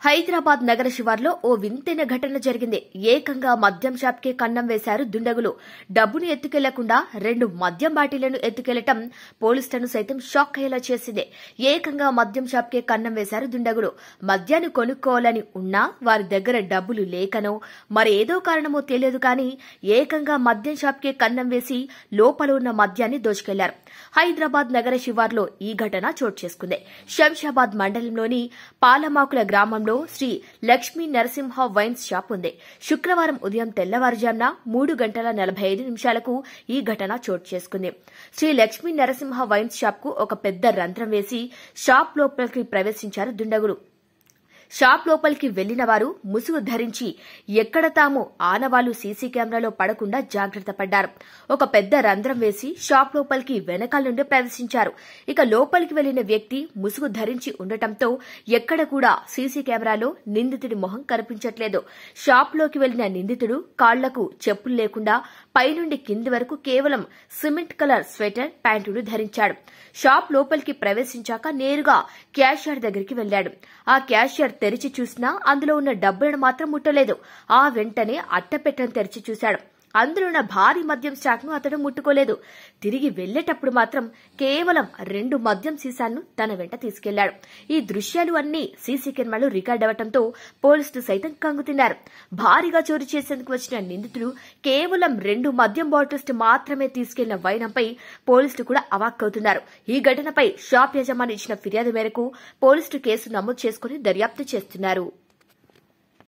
హైదరాబాద్ నగర శివార్లో ఓ వింతైన ఘటన జరిగింది. ఏకంగా మద్యం షాప్కే కన్నం వేశారు దుండగులు. డబ్బును ఎత్తుకెళ్లకుండా 2 మద్యం బాటిళ్లను ఎత్తుకెళ్లటం పోలీసులను సైతం షాక్ అయ్యేలా చేసింది. ఏకంగా మద్యం షాప్కే కన్నం వేశారు దుండగులు. మద్యాన్ని కొనుక్కోవాలని ఉన్నా వారి దగ్గర డబ్బులు లేకనో మరేదో కారణమో తెలియదు కానీ ఏకంగా మద్యం షాప్కే కన్నం వేసి లోపల ఉన్న మద్యాన్ని దోచుకెళ్లారు. హైదరాబాద్ నగర శివార్లో ఈ ఘటన చోటు చేసుకుంది. శంషాబాద్ మండలంలోని పాలమాకుల గ్రామంలో శ్రీ లక్ష్మీ నరసింహ వైన్స్ షాప్ ఉంది. శుక్రవారం ఉదయం తెల్లవారుజామున 3:45 ఈ ఘటన చోటు చేసుకుంది. శ్రీ లక్ష్మీ నరసింహ వైన్స్ షాప్ కు ఒక పెద్ద రంధ్రం వేసి షాప్ లోపలికి ప్రవేశించారు దుండగులు. షాప్ లోపలికి వెళ్లిన వారు ముసుగు ధరించి ఎక్కడ తాము ఆనవాళ్లు సీసీ కెమెరాలో పడకుండా జాగ్రత్త పడ్డారు. ఒక పెద్ద రంధ్రం వేసి షాప్ లోపలికి వెనకాల నుండి ప్రవేశించారు. ఇక లోపలికి వెళ్లిన వ్యక్తి ముసుగు ధరించి ఉండటంతో ఎక్కడ కూడా సీసీ కెమెరాలో నిందితుడి మొహం కనిపించట్లేదు. షాప్ లోకి వెళ్లిన నిందితుడు కాళ్లకు చెప్పులు లేకుండా పైనుండి కింది వరకు కేవలం సిమెంట్ కలర్ స్వెటర్ ప్యాంటును ధరించాడు. షాప్ లోపలికి ప్రవేశించాక నేరుగా క్యాషియర్ దగ్గరికి వెళ్లాడు. ఆ క్యాషియర్ తెరిచి చూసినా అందులో ఉన్న డబ్బులను మాత్రం ముట్టలేదు. ఆ వెంటనే అట్టపెట్టెను తెరిచి చూశాడు. అందులో ఉన్న భారీ మద్యం స్టాక్ ను అతడు ముట్టుకోలేదు. తిరిగి వెళ్లేటప్పుడు మాత్రం కేవలం 2 మద్యం సీసాలను తన వెంట తీసుకెళ్లాడు. ఈ దృశ్యాలు అన్ని సీసీ కెమెరాలు రికార్డ్ అవడంతో పోలీసులు సైతం కంగుతిన్నారు. భారీగా చోరీ చేసేందుకు వచ్చిన నిందితుడు కేవలం 2 మద్యం బాటిల్స్ మాత్రమే తీసుకెళ్లిన వైనంపై పోలీసులు కూడా అవాక్కవుతున్నారు. ఈ ఘటనపై షాప్ యజమాని ఇచ్చిన ఫిర్యాదు మేరకు పోలీసులు కేసు నమోదు చేసుకుని దర్యాప్తు చేస్తున్నారు.